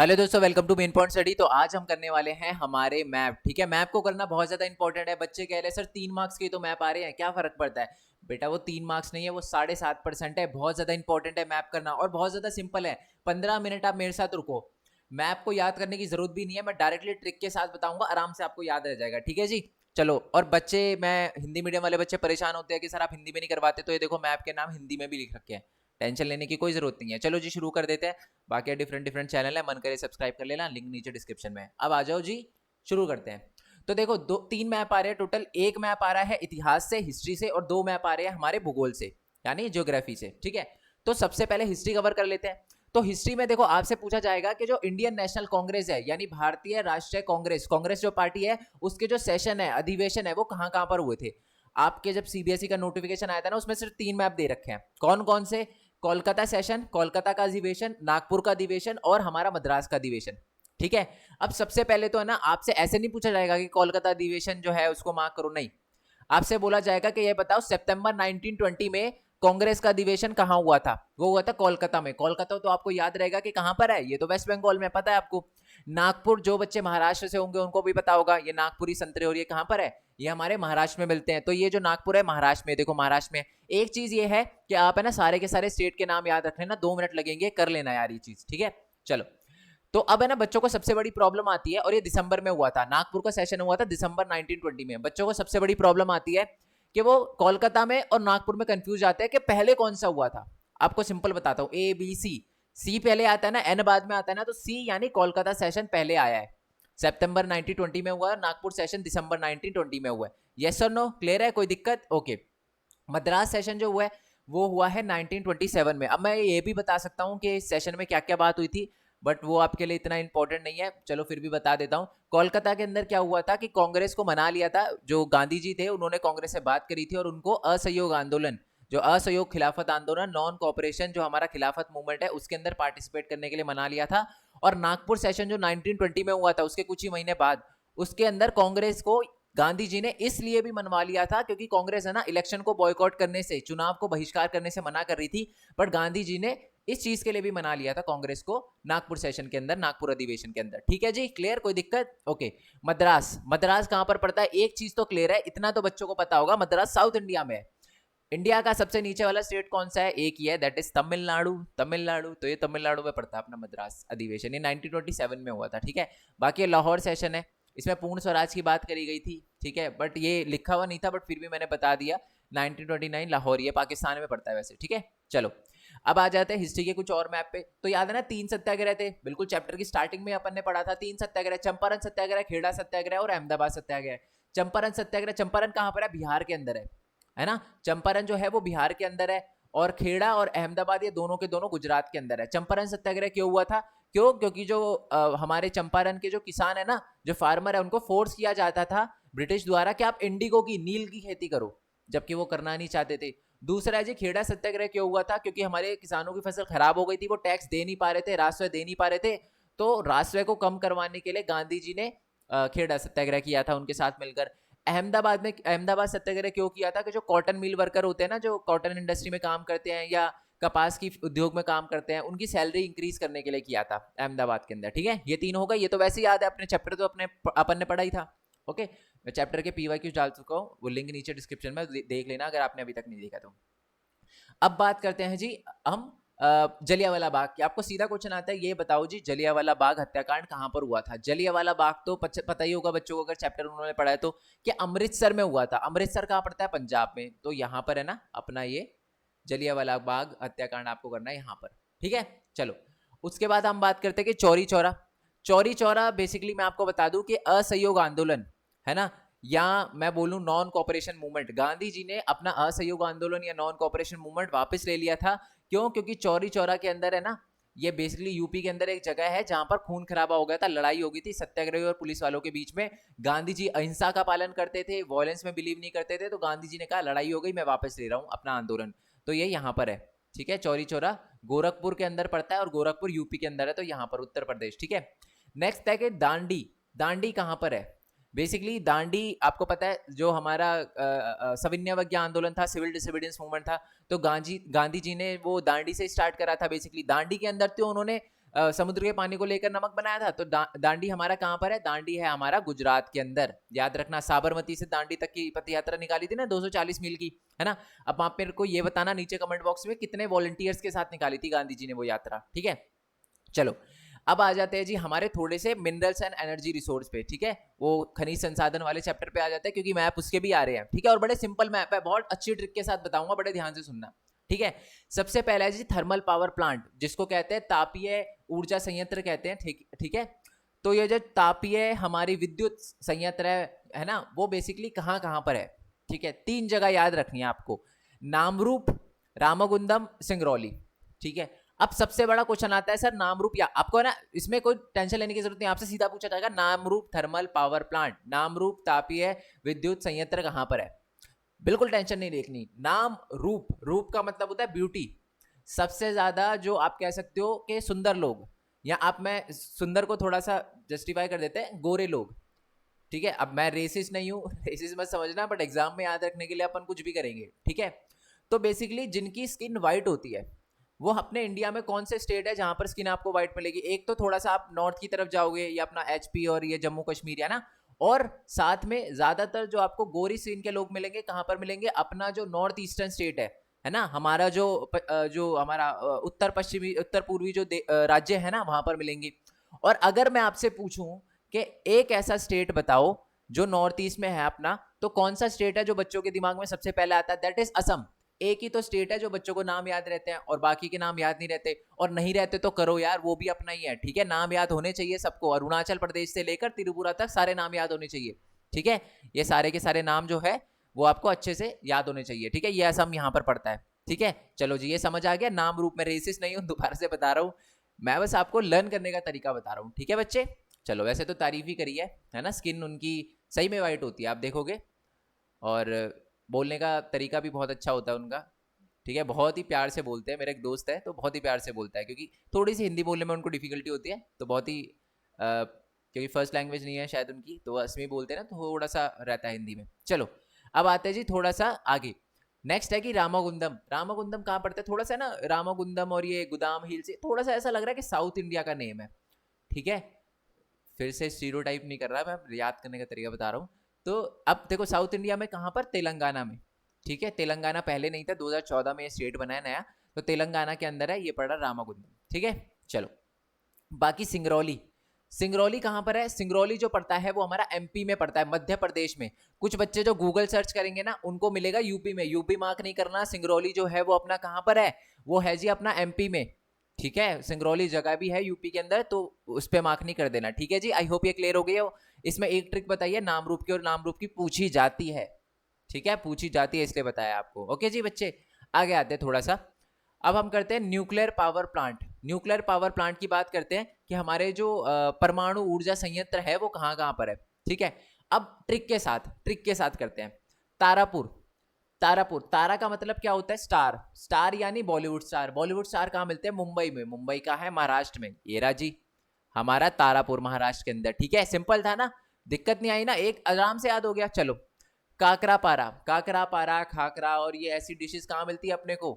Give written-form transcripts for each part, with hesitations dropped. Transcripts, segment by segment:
Hello दोस्तों, welcome to main point study. तो आज हम करने वाले हैं हमारे मैप। ठीक है, मैप को करना बहुत ज्यादा इंपॉर्टेंट है। बच्चे कह रहे हैं सर 3 मार्क्स के तो मैप आ रहे हैं, क्या फर्क पड़ता है? बेटा वो 3 मार्क्स नहीं है, वो 7.5% है। बहुत ज्यादा इंपॉर्टेंट है मैप करना और बहुत ज्यादा सिंपल है। 15 मिनट आप मेरे साथ रुको। मैप को याद करने की जरूरत भी नहीं है, मैं डायरेक्टली ट्रिक के साथ बताऊंगा, आराम से आपको याद रह जाएगा। ठीक है जी, चलो। और बच्चे, मैं हिंदी मीडियम वाले बच्चे परेशान होते हैं कि सर आप हिंदी में नहीं करवाते, तो ये देखो मैप के नाम हिंदी में भी लिख रखे हैं। टेंशन लेने की कोई जरूरत नहीं है। चलो जी, शुरू कर देते हैं। बाकी डिफरेंट डिफरेंट चैनल है, मन करे सब्सक्राइब कर लेना, लिंक नीचे डिस्क्रिप्शन में। अब आ जाओ जी, शुरू करते हैं। तो देखो, दो तीन मैप आ रहे हैं टोटल। एक मैप आ रहा है इतिहास से, हिस्ट्री से, और दो मैप आ रहे हैं हमारे भूगोल से, यानी ज्योग्राफी से। ठीक है, तो सबसे पहले हिस्ट्री कवर कर लेते हैं। तो हिस्ट्री में देखो, आपसे पूछा जाएगा कि जो इंडियन नेशनल कांग्रेस है, यानी भारतीय राष्ट्रीय कांग्रेस, कांग्रेस जो पार्टी है, उसके जो सेशन है, अधिवेशन है, वो कहां कहां पर हुए थे। आपके जब सीबीएसई का नोटिफिकेशन आया था ना, उसमें सिर्फ 3 मैप दे रखे हैं। कौन कौन से? कोलकाता सेशन, कोलकाता का अधिवेशन, नागपुर का अधिवेशन और हमारा मद्रास का अधिवेशन। ठीक है, अब सबसे पहले तो है ना, आपसे ऐसे नहीं पूछा जाएगा कि कोलकाता अधिवेशन जो है उसको मार्क करो, नहीं। आपसे बोला जाएगा कि ये बताओ सितंबर 1920 में कांग्रेस का अधिवेशन कहां हुआ था। वो हुआ था कोलकाता में। कोलकाता तो आपको याद रहेगा कि कहां पर है, ये तो वेस्ट बंगाल में, पता है आपको। नागपुर, जो बच्चे महाराष्ट्र से होंगे उनको भी पता होगा, ये नागपुरी संतरे, और ये कहां पर है, ये हमारे महाराष्ट्र में मिलते हैं। तो ये जो नागपुर है महाराष्ट्र में, देखो महाराष्ट्र में। एक चीज ये है कि आप है ना सारे के सारे स्टेट के नाम याद रख लेना, 2 मिनट लगेंगे, कर लेना यार ये चीज। ठीक है, चलो। तो अब है ना, बच्चों को सबसे बड़ी प्रॉब्लम आती है, और ये दिसंबर में हुआ था, नागपुर का सेशन हुआ था दिसंबर 1920 में। बच्चों को सबसे बड़ी प्रॉब्लम आती है कि वो कोलकाता में और नागपुर में कंफ्यूज आते हैं कि पहले कौन सा हुआ था। आपको सिंपल बताता हूं, ए बी सी। सी पहले आता है ना, एन बाद में आता है ना, तो सी यानी कोलकाता सेशन पहले आया है, सितंबर 1920 में हुआ है। नागपुर सेशन दिसंबर 1920 में हुआ है। यस और नो, क्लियर है? कोई दिक्कत? ओके। मद्रास सेशन जो हुआ है वो हुआ है 1927 में। अब मैं ये भी बता सकता हूँ कि इस सेशन में क्या क्या बात हुई थी, बट वो आपके लिए इतना इंपॉर्टेंट नहीं है, चलो फिर भी बता देता हूँ। कोलकाता के अंदर क्या हुआ था कि कांग्रेस को मना लिया था, जो गांधी जी थे उन्होंने कांग्रेस से बात करी थी, और उनको असहयोग आंदोलन, जो असहयोग खिलाफत आंदोलन, नॉन कॉपरेशन जो हमारा खिलाफत मूवमेंट है, उसके अंदर पार्टिसिपेट करने के लिए मना लिया था। और नागपुर सेशन जो 1920 में हुआ था, उसके कुछ ही महीने बाद, उसके अंदर कांग्रेस को गांधी जी ने इसलिए भी मनवा लिया था क्योंकि कांग्रेस है ना इलेक्शन को बॉयकॉट करने से, चुनाव को बहिष्कार करने से मना कर रही थी। बट गांधी जी ने इस चीज के लिए भी मना लिया था कांग्रेस को, नागपुर सेशन के अंदर, नागपुर अधिवेशन के अंदर। ठीक है जी, क्लियर? कोई दिक्कत? ओके। मद्रास, मद्रास कहां पर पड़ता है? एक चीज तो क्लियर है, इतना तो बच्चों को पता होगा, मद्रास साउथ इंडिया में है। इंडिया का सबसे नीचे वाला स्टेट कौन सा है? एक ही है, दैट इज तमिलनाडु। तमिलनाडु, तो ये तमिलनाडु में पड़ता है अपना मद्रास अधिवेशन। ये 1927 में हुआ था। ठीक है, बाकी लाहौर सेशन है, इसमें पूर्ण स्वराज की बात करी गई थी। ठीक है, बट ये लिखा हुआ नहीं था, बट फिर भी मैंने बता दिया। 1929 लाहौर, ये पाकिस्तान में पड़ता है वैसे। ठीक है, चलो। अब आ जाते हैं हिस्ट्री के कुछ और मैप पे। तो याद है ना, 3 सत्याग्रह थे, बिल्कुल चैप्टर की स्टार्टिंग में अपन ने पढ़ा था। 3 सत्याग्रह, चंपारण सत्याग्रह, खेड़ा सत्याग्रह और अहमदाबाद सत्याग्रह। चंपारण सत्याग्रह, चंपारण कहां पर है? बिहार के अंदर है ना। चंपारण जो है वो बिहार के अंदर है, और खेड़ा और अहमदाबाद ये दोनों के दोनों गुजरात के अंदर है। चंपारण सत्याग्रह क्यों हुआ था? क्यों? क्योंकि जो हमारे चंपारण के जो किसान है ना, जो फार्मर है, उनको फोर्स किया जाता था ब्रिटिश द्वारा कि आप इंडिगो की, नील की खेती करो, जबकि वो करना नहीं चाहते थे। दूसरा है जी, खेड़ा सत्याग्रह क्यों हुआ था? क्योंकि हमारे किसानों की फसल खराब हो गई थी, वो टैक्स दे नहीं पा रहे थे, राजस्व दे नहीं पा रहे थे। तो राजस्व को कम करवाने के लिए गांधी जी ने खेड़ा सत्याग्रह किया था उनके साथ मिलकर। अहमदाबाद में, अहमदाबाद सत्याग्रह क्यों किया था? कि जो कॉटन मिल वर्कर होते हैं ना, जो कॉटन इंडस्ट्री में काम करते हैं या कपास की उद्योग में काम करते हैं, उनकी सैलरी इंक्रीज करने के लिए किया था अहमदाबाद के अंदर। ठीक है, ये तीन हो गए। ये तो वैसे ही याद है, अपने चैप्टर तो अपने अपन ने पढ़ा ही था। ओके, मैं चैप्टर के पीवाईक्यू डाल चुका हूँ, वो लिंक नीचे डिस्क्रिप्शन में देख लेना अगर आपने अभी तक नहीं देखा तो। अब बात करते हैं जी हम जलियांवाला बाग की। आपको सीधा क्वेश्चन आता है, ये बताओ जी जलियांवाला बाग हत्याकांड कहां पर हुआ था? जलियांवाला बाग तो पता ही होगा बच्चों को, अगर चैप्टर उन्होंने पढ़ा है तो, कि अमृतसर में हुआ था। अमृतसर कहां पड़ता है? पंजाब में। तो यहां पर है ना अपना ये जलियांवाला बाग हत्याकांड आपको करना है यहां पर। ठीक है, चलो। उसके बाद हम बात करते हैं कि चौरी चौरा। चौरी चौरा बेसिकली मैं आपको बता दूं कि असहयोग आंदोलन है ना, या मैं बोलूं non cooperation movement. Gandhi ji ने अपना असहयोग आंदोलन या नॉन कॉपरेशन मूवमेंट वापस ले लिया था। क्यों? क्योंकि चौरी चौरा के अंदर है ना, ये बेसिकली यूपी के अंदर एक जगह है जहां पर खून खराबा हो गया था, लड़ाई हो गई थी सत्याग्रही और पुलिस वालों के बीच में। गांधी जी अहिंसा का पालन करते थे, वॉयलेंस में बिलीव नहीं करते थे, तो गांधी जी ने कहा लड़ाई हो गई, मैं वापस ले रहा हूं अपना आंदोलन। तो ये यहां पर है। ठीक है, चौरी चौरा गोरखपुर के अंदर पड़ता है, और गोरखपुर यूपी के अंदर है, तो यहां पर उत्तर प्रदेश। ठीक है, नेक्स्ट है कि दांडी। दांडी कहां पर है? बेसिकली दांडी आपको पता है, जो हमारा सविनय अवज्ञा आंदोलन था, सिविल डिसोबीडियंस मूवमेंट था, तो गांधी जी ने वो दांडी से स्टार्ट करा था। बेसिकली दांडी के अंदर तो उन्होंने समुद्र के पानी को लेकर नमक बनाया था। तो दांडी हमारा कहाँ पर है? दांडी है हमारा गुजरात के अंदर। याद रखना, साबरमती से दांडी तक की पथ यात्रा निकाली थी ना 240 मील की, है ना। अब आप मेरे को ये बताना नीचे कमेंट बॉक्स में कितने वॉलंटियर्स के साथ निकाली थी गांधी जी ने वो यात्रा, ठीक है। चलो अब आ जाते हैं जी हमारे थोड़े से मिनरल्स एंड एनर्जी रिसोर्स पे, ठीक है। वो खनिज संसाधन वाले चैप्टर पे आ जाते हैं, क्योंकि मैप उसके भी आ रहे हैं, ठीक है। और बड़े सिंपल मैप है, बहुत अच्छी ट्रिक के साथ बताऊंगा, बड़े ध्यान से सुनना, ठीक है। सबसे पहला है जी थर्मल पावर प्लांट, जिसको कहते हैं तापीय ऊर्जा संयंत्र कहते हैं, ठीक है। तो ये जो तापीय हमारी विद्युत संयंत्र है ना, वो बेसिकली कहाँ कहाँ पर है, ठीक है। 3 जगह याद रखनी है आपको, नामरूप, रामगुंडम, सिंगरौली, ठीक है। अब सबसे बड़ा क्वेश्चन आता है सर नामरूप, या आपको है ना इसमें कोई टेंशन लेने की जरूरत नहीं, आपसे सीधा पूछा जाएगा Namrup thermal power plant, Namrup तापीय विद्युत संयंत्र कहां पर है। बिल्कुल टेंशन नहीं देखनी। नाम रूप, रूप का मतलब होता है ब्यूटी, सबसे ज्यादा जो आप कह सकते हो कि सुंदर लोग, या आप मैं सुंदर को थोड़ा सा जस्टिफाई कर देते हैं, गोरे लोग, ठीक है। अब मैं रेसिस्ट नहीं हूं, रेसिस्ट मत समझना, बट एग्जाम में याद रखने के लिए अपन कुछ भी करेंगे, ठीक है। तो बेसिकली जिनकी स्किन व्हाइट होती है, वो अपने इंडिया में कौन से स्टेट है जहां पर स्किन आपको व्हाइट मिलेगी? एक तो थोड़ा सा आप नॉर्थ की तरफ जाओगे, या अपना एचपी और ये जम्मू कश्मीर, है ना। और साथ में ज्यादातर जो आपको गोरी स्किन के लोग मिलेंगे कहां पर मिलेंगे? अपना जो नॉर्थ ईस्टर्न स्टेट है ना, हमारा जो हमारा उत्तर पश्चिमी उत्तर पूर्वी जो राज्य है ना, वहां पर मिलेंगे। और अगर मैं आपसे पूछूं कि एक ऐसा स्टेट बताओ जो नॉर्थ ईस्ट में है अपना, तो कौन सा स्टेट है जो बच्चों के दिमाग में सबसे पहले आता है? That is Assam. एक ही तो स्टेट है जो बच्चों को नाम याद रहते हैं और बाकी के नाम याद नहीं रहते, और नहीं रहते तो करो यार, वो भी अपना ही है, ठीक है। नाम याद होने चाहिए सबको, अरुणाचल प्रदेश से लेकर त्रिपुरा तक सारे नाम याद होने चाहिए, ठीक है। ये सारे के सारे नाम जो है वो आपको अच्छे से याद होने चाहिए, ठीक है। ये असम यहाँ पर पड़ता है, ठीक है। चलो जी, ये समझ आ गया। नाम रूप में रेसिस्ट नहीं हूँ, दोबारा से बता रहा हूँ, मैं बस आपको लर्न करने का तरीका बता रहा हूँ, ठीक है बच्चे। चलो, वैसे तो तारीफ ही करी है ना, स्किन उनकी सही में वाइट होती है, आप देखोगे। और बोलने का तरीका भी बहुत अच्छा होता है उनका, ठीक है। बहुत ही प्यार से बोलते हैं, मेरा एक दोस्त है तो बहुत ही प्यार से बोलता है, क्योंकि थोड़ी सी हिंदी बोलने में उनको डिफिकल्टी होती है, तो बहुत ही क्योंकि फर्स्ट लैंग्वेज नहीं है शायद उनकी, तो असमी बोलते हैं ना, तो थोड़ा सा रहता है हिंदी में। चलो अब आते हैं जी थोड़ा सा आगे। नेक्स्ट है कि रामागुंडम। रामागुंडम कहाँ पड़ता है? थोड़ा सा ना रामागुंडम और ये गोदाम हिल से थोड़ा सा ऐसा लग रहा है कि साउथ इंडिया का नेम है, ठीक है। फिर से स्टीरियोटाइप नहीं कर रहा, मैं याद करने का तरीका बता रहा हूँ। तो अब देखो, साउथ इंडिया में कहाँ पर? तेलंगाना में, ठीक है। तेलंगाना पहले नहीं था, 2014 में ये स्टेट बना है नया, तो तेलंगाना के अंदर है, ये पड़ा रामागुंडम, ठीक है। चलो बाकी सिंगरौली, सिंगरौली कहाँ पर है? सिंगरौली जो पड़ता है वो हमारा एमपी में पड़ता है, मध्य प्रदेश में। कुछ बच्चे जो गूगल सर्च करेंगे ना, उनको मिलेगा यूपी में, यूपी मार्क नहीं करना। सिंगरौली जो है वो अपना कहाँ पर है? वो है जी अपना एमपी में, ठीक है। सिंगरौली जगह भी है यूपी के अंदर, तो उस पर मार्क नहीं कर देना, ठीक है जी। आई होप ये क्लियर हो गई है। इसमें एक ट्रिक बताइए, नाम रूप की, और नाम रूप की पूछी जाती है, ठीक है, पूछी जाती है, इसलिए बताया आपको। ओके जी बच्चे, आगे आते हैं थोड़ा सा। अब हम करते हैं nuclear power plant. Nuclear power plant की बात करते हैं कि हमारे जो परमाणु ऊर्जा संयंत्र है वो कहाँ कहाँ पर है, ठीक है। अब ट्रिक के साथ करते हैं। तारापुर, तारापुर, तारा का मतलब क्या होता है? स्टार, स्टार यानी बॉलीवुड स्टार। बॉलीवुड स्टार कहाँ मिलते हैं? मुंबई में। मुंबई का है महाराष्ट्र में, ये राजी हमारा तारापुर महाराष्ट्र के अंदर, ठीक है। सिंपल था ना, दिक्कत नहीं आई ना, एक आराम से याद हो गया। चलो काकरा पारा, काकरा पारा, खाकरा और ये ऐसी डिशेस कहाँ मिलती है अपने को?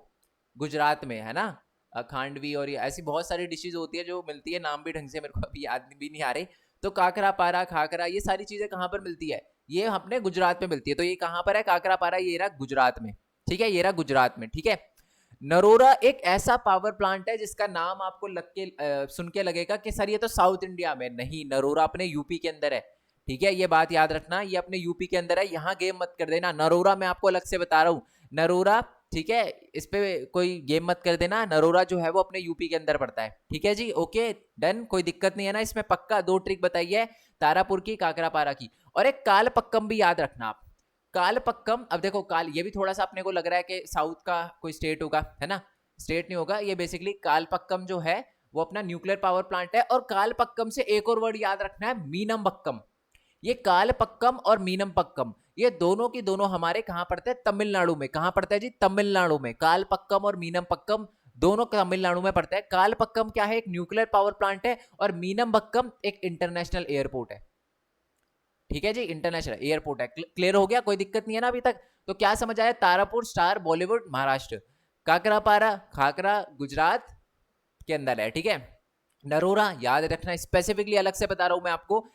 गुजरात में, है ना। खांडवी और ये ऐसी बहुत सारी डिशेज होती है जो मिलती है, नाम भी ढंग से मेरे को अभी याद भी नहीं आ रहे। तो काकरा पारा, खाकरा, ये सारी चीजें कहाँ पर मिलती है? ये अपने गुजरात में मिलती है। तो ये कहाँ पर है? काकरा पारा, ये रहा गुजरात में, ठीक है, ये रहा गुजरात में, ठीक है। नरोरा एक ऐसा पावर प्लांट है जिसका नाम आपको सुन के लगेगा कि सर ये तो साउथ इंडिया में। नहीं, नरोरा अपने यूपी के अंदर है, ठीक है। ये बात याद रखना, ये अपने यूपी के अंदर है, यहाँ गेम मत कर देना। नरोरा मैं आपको अलग से बता रहा हूँ, नरोरा, ठीक है, इस पे कोई गेम मत कर देना। नरोरा जो है वो अपने यूपी के अंदर पड़ता है, ठीक है जी। ओके डन, कोई दिक्कत नहीं है ना इसमें? पक्का 2 ट्रिक बताइए, तारापुर की, काकरापारा की। और एक कालपक्कम भी याद रखना आप। कालपक्कम, अब देखो काल, ये भी थोड़ा सा अपने को लग रहा है कि साउथ का कोई स्टेट होगा, है ना। स्टेट नहीं होगा ये, बेसिकली कालपक्कम जो है वो अपना न्यूक्लियर पावर प्लांट है। और कालपक्कम से एक और वर्ड याद रखना है, मीनमबक्कम। ये कालपक्कम और मीनमपक्कम, ये दोनों की दोनों हमारे कहां पड़ते हैं? तमिलनाडु में। कहां पड़ता है जी? तमिलनाडु में। कालपक्कम और मीनमपक्कम दोनों तमिलनाडु में पड़ता है। कालपक्कम क्या है? एक न्यूक्लियर पावर प्लांट है, और मीनमबक्कम एक इंटरनेशनल एयरपोर्ट है, ठीक है जी, इंटरनेशनल एयरपोर्ट है। क्लियर हो गया? कोई दिक्कत नहीं है ना अभी तक? तो क्या समझ आया? तारापुर स्टार बॉलीवुड महाराष्ट्र, काकरापारा खाकरा गुजरात के अंदर है, ठीक है। नरोरा याद रखना, स्पेसिफिकली अलग से बता रहा हूं मैं आपको।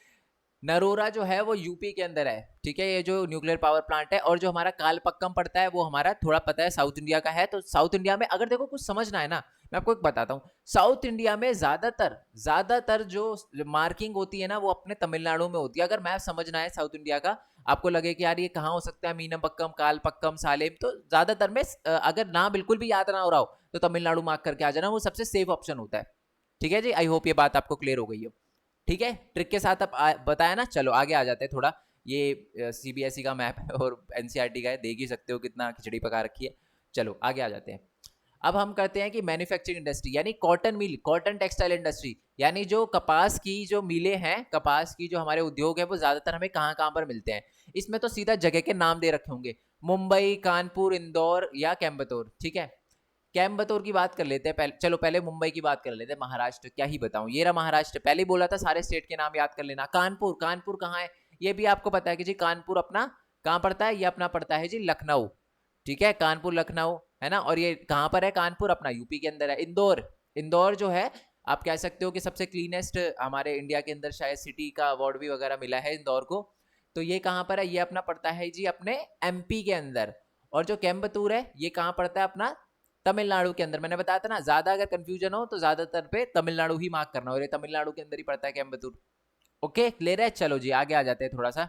नरोरा जो है वो यूपी के अंदर है, ठीक है, ये जो न्यूक्लियर पावर प्लांट है। और जो हमारा कालपक्कम पड़ता है वो हमारा थोड़ा पता है साउथ इंडिया का है। तो साउथ इंडिया में अगर देखो कुछ समझना है ना, मैं आपको एक बताता हूँ। साउथ इंडिया में ज्यादातर ज्यादातर जो मार्किंग होती है ना वो अपने तमिलनाडु में होती है। अगर मैप समझना है साउथ इंडिया का, आपको लगे कि यार ये कहाँ हो सकता है, मीनमपक्कम, कालपक्कम, सालेम, तो ज्यादातर में अगर ना बिल्कुल भी याद ना हो रहा हो तो तमिलनाडु मार्क करके आ जाना, वो सबसे सेफ ऑप्शन होता है। ठीक है जी, आई होप ये बात आपको क्लियर हो गई हो। ठीक है, ट्रिक के साथ अब बताया ना। चलो आगे आ जाते हैं थोड़ा। ये सीबीएसई का मैप है और एनसीईआरटी का है, देख ही सकते हो कितना खिचड़ी पका रखी है। चलो आगे आ जाते हैं। अब हम करते हैं कि मैन्युफैक्चरिंग इंडस्ट्री, यानी cotton mill, cotton textile industry, यानी जो कपास की जो मिलें हैं, कपास की जो हमारे उद्योग है, वो ज्यादातर हमें कहाँ कहाँ पर मिलते हैं। इसमें तो सीधा जगह के नाम दे रखे होंगे, मुंबई, कानपुर, इंदौर या कोयम्बतूर। ठीक है, कोयम्बतूर की बात कर लेते हैं पहले। चलो पहले मुंबई की बात कर लेते हैं। महाराष्ट्र क्या ही बताऊं, ये रहा महाराष्ट्र, पहले ही बोला था सारे स्टेट के नाम याद कर लेना। कानपुर, कानपुर कहाँ है ये भी आपको पता है कि जी कानपुर अपना कहाँ पड़ता है, ये अपना पड़ता है जी लखनऊ। ठीक है, कानपुर लखनऊ है ना। और ये कहाँ पर है कानपुर, अपना यूपी के अंदर है। इंदौर, इंदौर जो है आप कह सकते हो कि सबसे क्लीनेस्ट हमारे इंडिया के अंदर शायद सिटी का अवार्ड भी वगैरह मिला है इंदौर को। तो ये कहाँ पर है, ये अपना पड़ता है जी अपने एमपी के अंदर। और जो कोयम्बतूर है ये कहाँ पड़ता है, अपना तमिलनाडु के अंदर। मैंने बताया था ना, ज्यादा अगर कंफ्यूजन हो तो ज्यादातर पे तमिलनाडु ही मार्क करना, और ये तमिलनाडु के अंदर ही पड़ता है कोयम्बतूर। ओके क्लियर है। चलो जी आगे आ जाते हैं थोड़ा सा।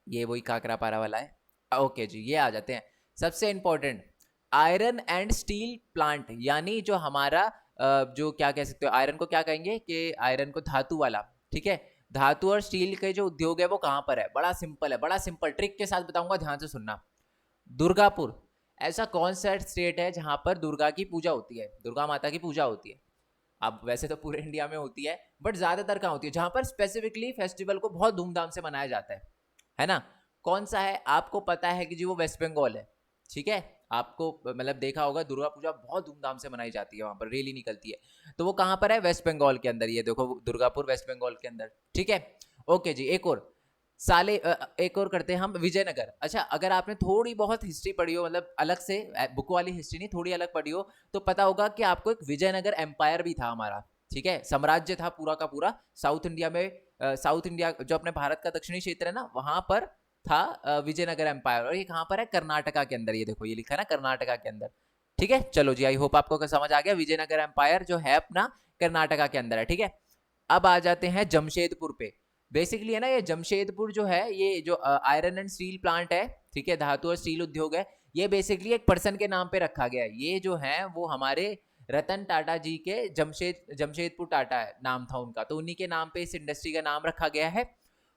ये वही काकरा पारा वाला है। ओके जी, ये आ जाते हैं सबसे important, iron and steel plant, यानी जो हमारा जो क्या कह सकते हो, आयरन को क्या कहेंगे कि आयरन को धातु वाला। ठीक है, धातु और स्टील के जो उद्योग है वो कहाँ पर है। बड़ा सिंपल है, बड़ा सिंपल, ट्रिक के साथ बताऊंगा, ध्यान से सुनना। दुर्गापुर। ऐसा कौन सा स्टेट है जहां पर दुर्गा की पूजा होती है, दुर्गा माता की पूजा होती है। अब वैसे तो पूरे इंडिया में होती है, बट ज्यादातर कहाँ होती है, जहां पर स्पेसिफिकली फेस्टिवल को बहुत धूमधाम से मनाया जाता है ना। कौन सा है आपको पता है कि जी वो वेस्ट बंगाल है। ठीक है, आपको मतलब देखा होगा दुर्गा पूजा बहुत धूमधाम से मनाई जाती है, वहां पर रैली निकलती है। तो वो कहां पर है, वेस्ट बंगाल के अंदर। ये देखो दुर्गापुर वेस्ट बंगाल के अंदर। ठीक है, ओके जी। एक और साले एक और करते हैं हम, विजयनगर। अच्छा, अगर आपने थोड़ी बहुत हिस्ट्री पढ़ी हो, मतलब अलग से बुक वाली हिस्ट्री नहीं, थोड़ी अलग पढ़ी हो, तो पता होगा कि आपको एक विजयनगर एम्पायर भी था हमारा। ठीक है, साम्राज्य था पूरा का पूरा साउथ इंडिया में। साउथ इंडिया जो अपने भारत का दक्षिणी क्षेत्र है ना, वहां पर था विजयनगर एम्पायर। और ये कहां पर है, कर्नाटका के अंदर। ये देखो ये लिखा है ना, कर्नाटका के अंदर। ठीक है, चलो जी, आई होप आपको समझ आ गया। विजयनगर एम्पायर जो है अपना कर्नाटका के अंदर है। ठीक है, अब आ जाते हैं जमशेदपुर पे। बेसिकली है ना, ये जमशेदपुर जो है, ये जो आयरन एंड स्टील प्लांट है, ठीक है, धातु और स्टील उद्योग है, ये बेसिकली एक पर्सन के नाम पे रखा गया है। ये जो है वो हमारे रतन टाटा जी के जमशेदपुर टाटा नाम था उनका, तो उन्हीं के नाम पे इस इंडस्ट्री का नाम रखा गया है।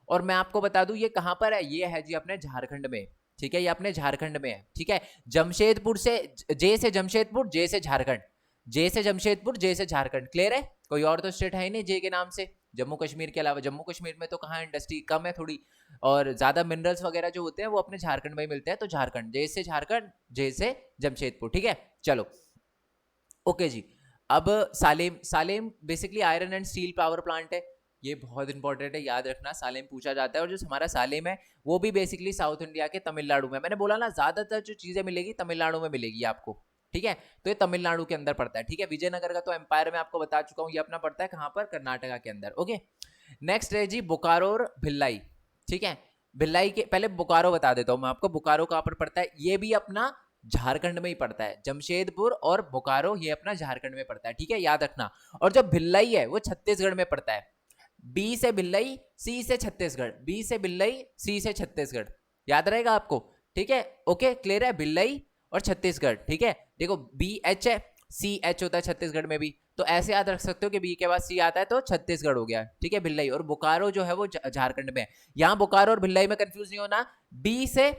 और मैं आपको बता दूं ये कहां पर है, ये है जी अपने झारखंड में। ठीक है, ये अपने झारखंड में है। ठीक है, जमशेदपुर से, जे से जमशेदपुर, जे से झारखंड, जे से जमशेदपुर, जे से झारखंड। क्लियर है, कोई और तो स्टेट है ही नहीं जे के नाम से, जम्मू कश्मीर के अलावा। जम्मू कश्मीर में तो कहाँ इंडस्ट्री कम है थोड़ी, और ज्यादा मिनरल्स वगैरह जो होते हैं वो अपने झारखंड में ही मिलते हैं। तो झारखंड, जे से झारखंड, जे से जमशेदपुर। ठीक है, चलो ओके जी। अब Salem, Salem basically iron and steel power plant है। ये बहुत इंपॉर्टेंट है, याद रखना, सालेम पूछा जाता है। और जो हमारा सालेम है वो भी बेसिकली साउथ इंडिया के तमिलनाडु में। मैंने बोला ना, ज्यादातर जो चीजें मिलेगी तमिलनाडु में मिलेगी आपको। ठीक है, तो ये तमिलनाडु के अंदर पड़ता है। ठीक है, विजयनगर का तो एम्पायर में आपको बता चुका हूँ, ये अपना पड़ता है कहाँ पर, कर्नाटका के अंदर। ओके, नेक्स्ट है जी बोकारो और भिलाई। ठीक है, भिलाई के पहले बोकारो बता देता हूँ मैं आपको, बोकारो कहाँ पर पड़ता है, ये भी अपना झारखंड में ही पड़ता है। जमशेदपुर और बोकारो ये अपना झारखंड में पड़ता है। ठीक है, याद रखना। और जो भिलाई है वो छत्तीसगढ़ में पड़ता है। बी से भिलाई, सी से छत्तीसगढ़, बी से भिलाई, सी से छत्तीसगढ़, याद रहेगा आपको। ठीक है, ओके क्लियर है, भिलाई और छत्तीसगढ़। ठीक है, देखो बी एच है, सी एच होता है छत्तीसगढ़ में भी, तो ऐसे याद रख सकते हो कि बी के बाद सी आता है तो छत्तीसगढ़ हो गया। ठीक है, भिलाई। और बोकारो जो है वो झारखंड में है। यहाँ बोकारो और भिलाई में कंफ्यूज नहीं होना, बी से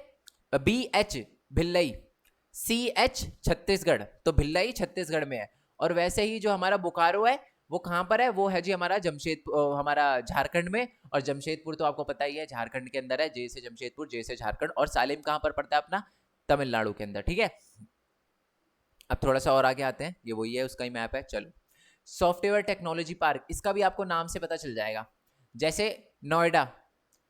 B H Bhilai, C H Chhattisgarh, तो भिलाई छत्तीसगढ़ में है। और वैसे ही जो हमारा बोकारो है वो कहाँ पर है, वो है जी हमारा जमशेदपुर, हमारा झारखंड में। और जमशेदपुर तो आपको पता ही है झारखंड के अंदर है, जे से जमशेदपुर, जे से झारखंड। और सालेम कहाँ पर पड़ता है, अपना तमिलनाडु के अंदर। ठीक है, अब थोड़ा सा और आगे आते हैं, ये वही है, उसका ही मैप है। चलो, सॉफ्टवेयर टेक्नोलॉजी पार्क, इसका भी आपको नाम से पता चल जाएगा। जैसे नोएडा,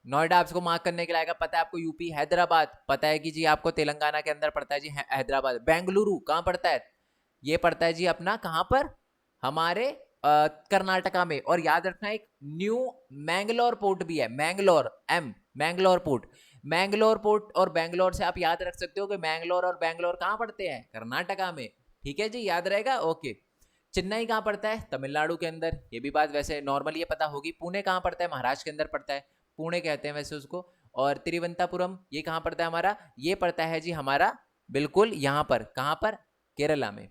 नोएडा आपको मार्क करने के लायक पता है आपको, यूपी। हैदराबाद पता है कि जी आपको तेलंगाना के अंदर पड़ता है जी हैदराबाद। बेंगलुरु कहाँ पड़ता है, ये पड़ता है जी अपना कहाँ पर, हमारे कर्नाटका में। और याद रखना एक न्यू मैंगलोर पोर्ट भी है, मैंगलोर, मैंगलोर पोर्ट। मैंगलोर पोर्ट और बैंगलोर से आप याद रख सकते हो कि मैंगलोर और बैंगलोर कहाँ पड़ते हैं, कर्नाटका में। ठीक है जी, याद रहेगा, ओके। चेन्नई कहाँ पड़ता है, तमिलनाडु के अंदर, ये भी बात वैसे नॉर्मल ये पता होगी। पुणे कहाँ पड़ता है, महाराष्ट्र के अंदर पड़ता है, पुणे कहते हैं वैसे उसको। और तिरुवनंतपुरम ये कहाँ पड़ता है हमारा, ये पड़ता है जी हमारा बिल्कुल यहाँ पर, कहाँ पर, केरला में।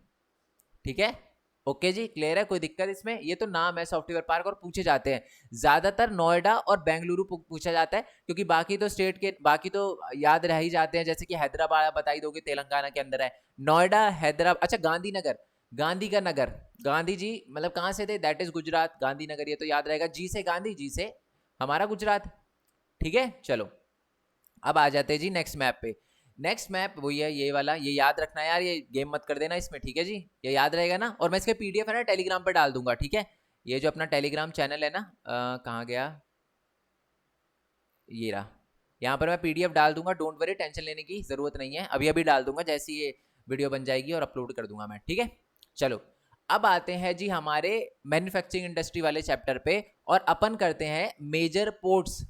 ठीक है, ओके जी, क्लियर है, कोई दिक्कत इसमें। ये तो नाम है सॉफ्टवेयर पार्क और पूछे जाते हैं ज्यादातर नोएडा और बेंगलुरु पूछा जाता है, क्योंकि बाकी तो स्टेट के बाकी तो याद रह ही जाते हैं, जैसे कि हैदराबाद बता ही दोगे, तेलंगाना के अंदर है। नोएडा, हैदराबाद, अच्छा गांधीनगर, गांधी का नगर, गांधी जी मतलब कहाँ से थे, दैट इज गुजरात, गांधीनगर, ये तो याद रहेगा। जी से गांधी, जी से हमारा गुजरात। ठीक है, चलो अब आ जाते हैं जी नेक्स्ट मैप पे। नेक्स्ट मैप वही है ये वाला, ये याद रखना यार, ये गेम मत कर देना इसमें, ठीक है जी, ये याद रहेगा ना। और मैं इसके पीडीएफ है ना टेलीग्राम पे डाल दूंगा, ठीक है। ये जो अपना टेलीग्राम चैनल है ना, कहाँ गया, ये रहा, यहाँ पर मैं पीडीएफ डाल दूंगा, डोंट वरी, टेंशन लेने की जरूरत नहीं है, अभी अभी डाल दूंगा जैसे ये वीडियो बन जाएगी और अपलोड कर दूंगा मैं, ठीक है। चलो अब आते हैं जी हमारे मैन्युफैक्चरिंग इंडस्ट्री वाले चैप्टर पे, और अपन करते हैं मेजर पोर्ट्स।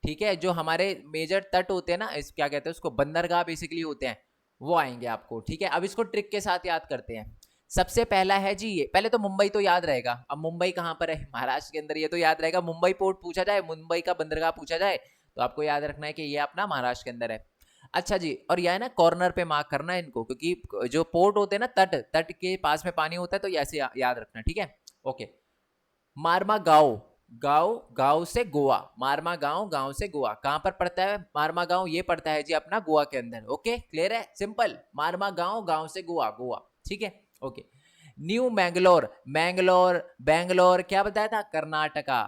ठीक है, जो हमारे मेजर तट होते हैं ना, इस क्या कहते हैं उसको, बंदरगाह बेसिकली होते हैं, वो आएंगे आपको। ठीक है, अब इसको ट्रिक के साथ याद करते हैं। सबसे पहला है जी, ये पहले तो मुंबई तो याद रहेगा। अब मुंबई कहाँ पर है, महाराष्ट्र के अंदर, ये तो याद रहेगा। मुंबई पोर्ट पूछा जाए, मुंबई का बंदरगाह पूछा जाए, तो आपको याद रखना है कि ये अपना महाराष्ट्र के अंदर है। अच्छा जी, और यह है ना कॉर्नर पे मार्क करना है इनको, क्योंकि जो पोर्ट होते हैं ना, तट तट के पास में पानी होता है, तो ऐसे याद रखना, ठीक है, ओके। मारमा गांव, गांव, गांव से गोवा, मारमा गांव, गांव से गोवा, कहां पर पड़ता है मारमा गांव, ये पड़ता है जी अपना गोवा के अंदर। ओके, क्लियर है, सिंपल, मारमा गांव, गांव से गोवा, गोवा, ठीक है, ओके। न्यू मैंगलोर, मैंगलोर, बैंगलोर क्या बताया था, कर्नाटका।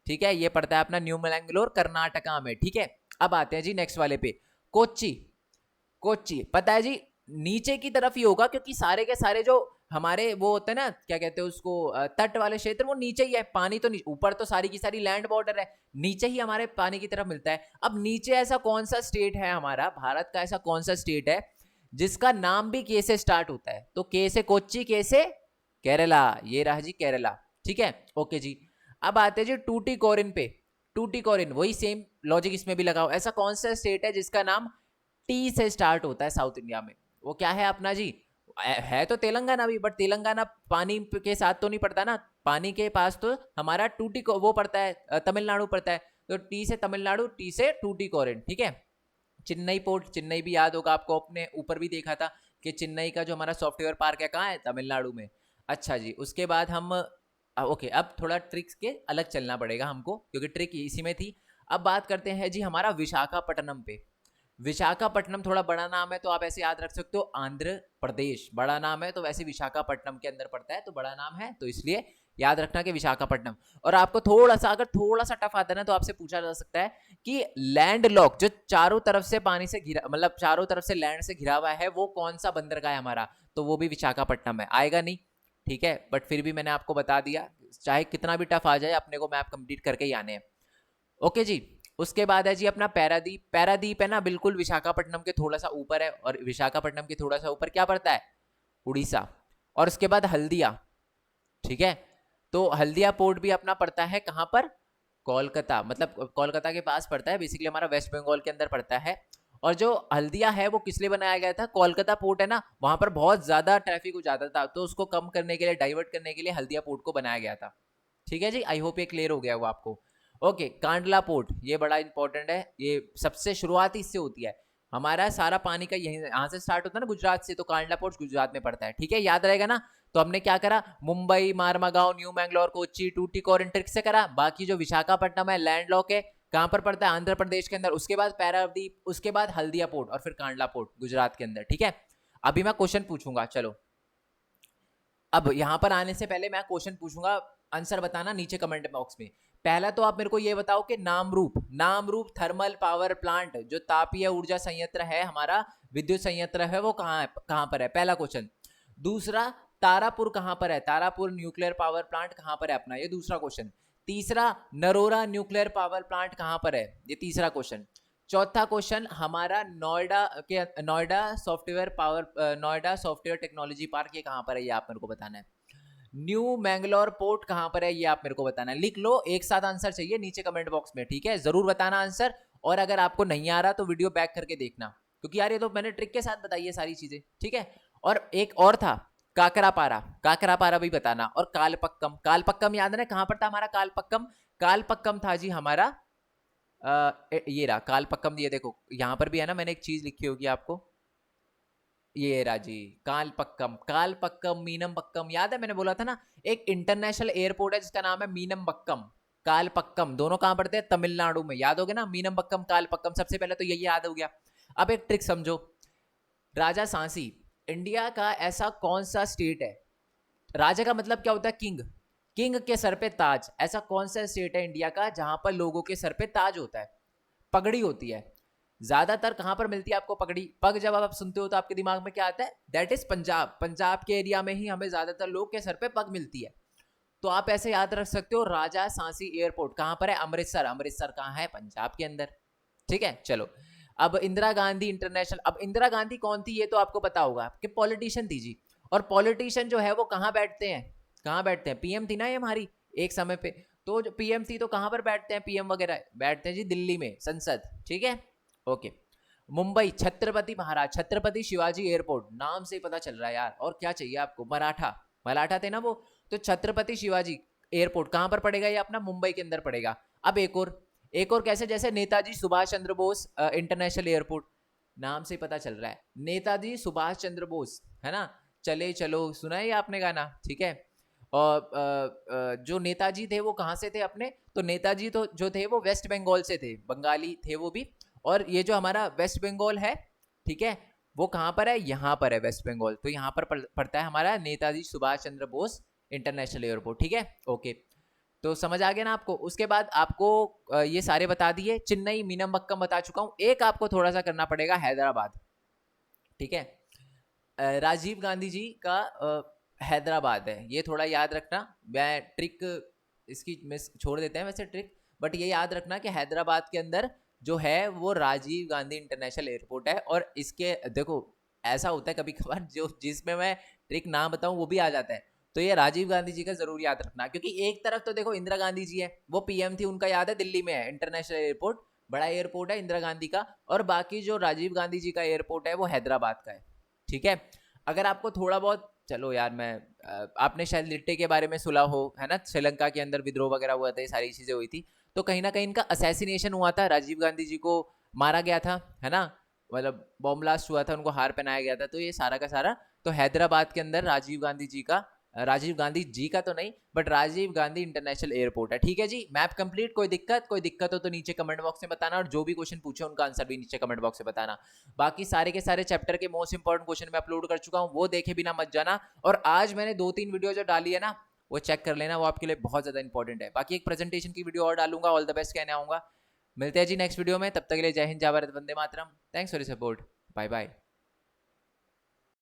ठीक है, ये पड़ता है अपना न्यू मैंगलोर, कर्नाटका में। ठीक है, अब आते हैं जी नेक्स्ट वाले पे, कोच्चि, कोच्चि पता है जी, नीचे की तरफ ही होगा, क्योंकि सारे के सारे जो हमारे वो होते हैं ना, क्या कहते हैं उसको, तट वाले क्षेत्र, वो नीचे ही है। पानी तो ऊपर तो सारी की सारी लैंड बॉर्डर है, नीचे ही हमारे पानी की तरफ मिलता है। अब नीचे ऐसा कौन सा स्टेट है हमारा भारत का, ऐसा कौन सा स्टेट है जिसका नाम भी के से स्टार्ट होता है, तो के से कोच्चि, के से केरला, ये रहा जी केरला। ठीक है, ओके जी। अब आते हैं जी टूटीकोरिन पे, टूटीकोरिन, वही सेम लॉजिक इसमें भी लगाओ। ऐसा कौन सा स्टेट है जिसका नाम टी से स्टार्ट होता है साउथ इंडिया में, वो क्या है अपना जी, है तो तेलंगाना भी, बट तेलंगाना पानी के साथ तो नहीं पड़ता ना, पानी के पास तो हमारा टूटी को वो पड़ता है, तमिलनाडु पड़ता है, तो टी से तमिलनाडु, टी से टूटीकोरिन। ठीक है, चेन्नई पोर्ट, चेन्नई भी याद होगा आपको, अपने ऊपर भी देखा था कि चेन्नई का जो हमारा सॉफ्टवेयर पार्क है कहाँ है, तमिलनाडु में। अच्छा जी, उसके बाद हम ओके, अब थोड़ा ट्रिक्स के अलग चलना पड़ेगा हमको, क्योंकि ट्रिक इसी में थी। अब बात करते हैं जी हमारा विशाखापट्टनम पे। विशाखापट्टनम थोड़ा बड़ा नाम है, तो आप ऐसे याद रख सकते हो, आंध्र प्रदेश बड़ा नाम है, तो वैसे विशाखापट्टनम के अंदर पड़ता है, तो बड़ा नाम है, तो इसलिए याद रखना कि विशाखापट्टनम। और आपको थोड़ा सा अगर थोड़ा सा टफ आता है ना, तो आपसे पूछा जा सकता है कि लैंड लॉक, जो चारों तरफ से पानी से घिरा, मतलब चारों तरफ से लैंड से घिरा हुआ है, वो कौन सा बंदरगाह है हमारा, तो वो भी विशाखापट्टनम है, आएगा नहीं। ठीक है, बट फिर भी मैंने आपको बता दिया, चाहे कितना भी टफ आ जाए, अपने को मैप कंप्लीट करके ही आने हैं। ओके जी, उसके बाद है जी अपना पैरादीप, पैरादीप है ना बिल्कुल विशाखापट्टनम के थोड़ा सा ऊपर है, और विशाखापट्टनम के थोड़ा सा ऊपर क्या पड़ता है, उड़ीसा। और उसके बाद हल्दिया, ठीक है, तो हल्दिया पोर्ट भी अपना पड़ता है कहां पर, कोलकाता, मतलब कोलकाता के पास पड़ता है, बेसिकली हमारा वेस्ट बंगाल के अंदर पड़ता है। और जो हल्दिया है वो किस लिए बनाया गया था, कोलकाता पोर्ट है ना, वहां पर बहुत ज्यादा ट्रैफिक हो जाता था, तो उसको कम करने के लिए, डाइवर्ट करने के लिए हल्दिया पोर्ट को बनाया गया था। ठीक है जी, आई होप ये क्लियर हो गया वो आपको। ओके, कांडला पोर्ट, ये बड़ा इंपॉर्टेंट है, ये सबसे शुरुआत इससे होती है, हमारा सारा पानी का यहीं यहाँ से स्टार्ट होता है ना, गुजरात से, तो कांडला पोर्ट गुजरात में पड़ता है। ठीक है, याद रहेगा ना। तो हमने क्या करा, मुंबई, मारमागांव, न्यू मैंगलोर, कोच्चि, टूटीकोरिन ट्रिक से करा। बाकी जो विशाखापट्टनम है लैंड लॉक है, कहां पर पड़ता है, आंध्र प्रदेश के अंदर। उसके बाद पैरादीप, उसके बाद हल्दिया पोर्ट, और फिर कांडला पोर्ट गुजरात के अंदर। ठीक है, अभी मैं क्वेश्चन पूछूंगा, चलो अब यहां पर आने से पहले मैं क्वेश्चन पूछूंगा, आंसर बताना नीचे कमेंट बॉक्स में। पहला तो आप मेरे को ये बताओ कि Namrup, Namrup thermal power plant, जो तापीय ऊर्जा संयंत्र है हमारा, विद्युत संयंत्र है, वो कहाँ है, कहां पर है, पहला क्वेश्चन। दूसरा, तारापुर कहां पर है, तारापुर न्यूक्लियर पावर प्लांट कहां पर है अपना, ये दूसरा क्वेश्चन। तीसरा, नरोरा न्यूक्लियर पावर प्लांट कहां पर है, ये तीसरा क्वेश्चन। चौथा क्वेश्चन हमारा, नोएडा के, Noida software power, Noida software technology park, ये कहां पर है, ये आप मेरे को बताना है। न्यू मैंगलोर पोर्ट कहां पर है ये आप मेरे को बताना है, लिख लो, एक साथ आंसर चाहिए नीचे कमेंट बॉक्स में, ठीक है, जरूर बताना आंसर। और अगर आपको नहीं आ रहा तो वीडियो बैक करके देखना, क्योंकि यार ये तो मैंने ट्रिक के साथ बताई है सारी चीजें, ठीक है। और एक और था काकरापारा, काकरापारा भी बताना। और कालपक्कम, कालपक्कम याद है ना कहां पर था हमारा कालपक्कम? कालपक्कम था जी हमारा ये रहा कालपक्कम, ये देखो यहां पर भी है ना, मैंने एक चीज लिखी होगी आपको, ये राजी कालपक्कम, कालपक्कम मीनमबक्कम, याद है मैंने बोला था ना एक इंटरनेशनल एयरपोर्ट है जिसका नाम है मीनमबक्कम, कालपक्कम, दोनों कहां पड़ते हैं? तमिलनाडु में, याद हो गया ना मीनमबक्कम कालपक्कम, सबसे पहले तो यही याद हो गया। अब एक ट्रिक समझो, राजा सांसी इंडिया का ऐसा कौन सा स्टेट है, राजा का मतलब क्या होता है? किंग, किंग के सर पे ताज, ऐसा कौन सा स्टेट है इंडिया का जहां पर लोगों के सर पे ताज होता है, पगड़ी होती है? ज्यादातर कहां पर मिलती है आपको पगड़ी? पग जब आप सुनते हो तो आपके दिमाग में क्या आता है? दैट इज पंजाब, पंजाब के एरिया में ही हमें ज्यादातर लोग के सर पे पग मिलती है। तो आप ऐसे याद रख सकते हो, राजा सांसी एयरपोर्ट कहां पर है? अमृतसर, अमृतसर कहां है? पंजाब के अंदर, ठीक है। चलो अब इंदिरा गांधी इंटरनेशनल, अब इंदिरा गांधी कौन थी ये तो आपको पता होगा कि पॉलिटिशियन थी जी। और पॉलिटिशियन जो है वो कहां बैठते हैं? कहां बैठते हैं? पीएम थी ना ये हमारी एक समय पे, तो जो पीएम थी तो कहां पर बैठते हैं? पीएम वगैरह बैठते हैं जी दिल्ली में, संसद, ठीक है, ओके। मुंबई छत्रपति महाराज, छत्रपति शिवाजी एयरपोर्ट, नाम से ही पता चल रहा है यार, और क्या चाहिए आपको? मराठा, मराठा थे ना वो, तो छत्रपति शिवाजी एयरपोर्ट कहां पर पड़ेगा? ये अपना मुंबई के अंदर पड़ेगा। अब एक और कैसे, जैसे नेताजी सुभाष चंद्र बोस इंटरनेशनल एयरपोर्ट, नाम से पता चल रहा है नेताजी सुभाष चंद्र बोस, है ना, चले चलो सुना है ये आपने गाना, ठीक है। और जो नेताजी थे वो कहाँ से थे अपने? तो नेताजी तो जो थे वो वेस्ट बंगाल से थे, बंगाली थे वो भी। और ये जो हमारा वेस्ट बंगाल है, ठीक है, वो कहाँ पर है? यहाँ पर है वेस्ट बंगाल, तो यहाँ पर पड़ता है हमारा नेताजी सुभाष चंद्र बोस इंटरनेशनल एयरपोर्ट, ठीक है, ओके। तो समझ आ गया ना आपको? उसके बाद आपको ये सारे बता दिए, चेन्नई मीनमबक्कम बता चुका हूँ, एक आपको थोड़ा सा करना पड़ेगा हैदराबाद, ठीक है। राजीव गांधी जी का हैदराबाद है, ये थोड़ा याद रखना। मैं ट्रिक इसकी मिस छोड़ देते हैं वैसे ट्रिक, बट ये याद रखना कि हैदराबाद के अंदर जो है वो राजीव गांधी इंटरनेशनल एयरपोर्ट है। और इसके देखो ऐसा होता है कभी कभार जो जिसमें मैं ट्रिक ना बताऊं वो भी आ जाता है, तो ये राजीव गांधी जी का जरूर याद रखना, क्योंकि एक तरफ तो देखो इंदिरा गांधी जी है, वो पीएम थी, उनका याद है दिल्ली में है इंटरनेशनल एयरपोर्ट, बड़ा एयरपोर्ट है इंदिरा गांधी का। और बाकी जो राजीव गांधी जी का एयरपोर्ट है वो हैदराबाद का है, ठीक है। अगर आपको थोड़ा बहुत, चलो यार मैं आपने शायद लिट्टे के बारे में सुना हो, है ना, श्रीलंका के अंदर विद्रोह वगैरह हुआ था, ये सारी चीजें हुई थी, तो कहीं ना कहीं इनका असैसिनेशन हुआ था, राजीव गांधी जी को मारा गया था, है ना, मतलब बॉम्ब ब्लास्ट हुआ था, उनको हार पहनाया गया था, तो ये सारा का सारा तो हैदराबाद के अंदर राजीव गांधी जी का, राजीव गांधी जी का तो नहीं but Rajiv Gandhi international airport है, ठीक है जी। मैप कंप्लीट, कोई दिक्कत हो तो नीचे कमेंट बॉक्स में बताना, और जो भी क्वेश्चन पूछे उनका आंसर भी नीचे कमेंट बॉक्स में बताना। बाकी सारे के सारे चैप्टर के मोस्ट इंपॉर्टेंट क्वेश्चन मैं अपलोड कर चुका हूँ, वो देखे बिना मत जाना। और आज मैंने 2-3 वीडियो जो डाली है ना वो चेक कर लेना, वो आपके लिए बहुत ज्यादा इंपॉर्टेंट है। बाकी एक प्रेजेंटेशन की वीडियो और डालूंगा, ऑल द बेस्ट कहने आऊंगा। मिलते हैं जी नेक्स्ट वीडियो में, तब तक के लिए जय हिंद, जय भारत, वंदे मातरम। Thanks for your support, bye bye.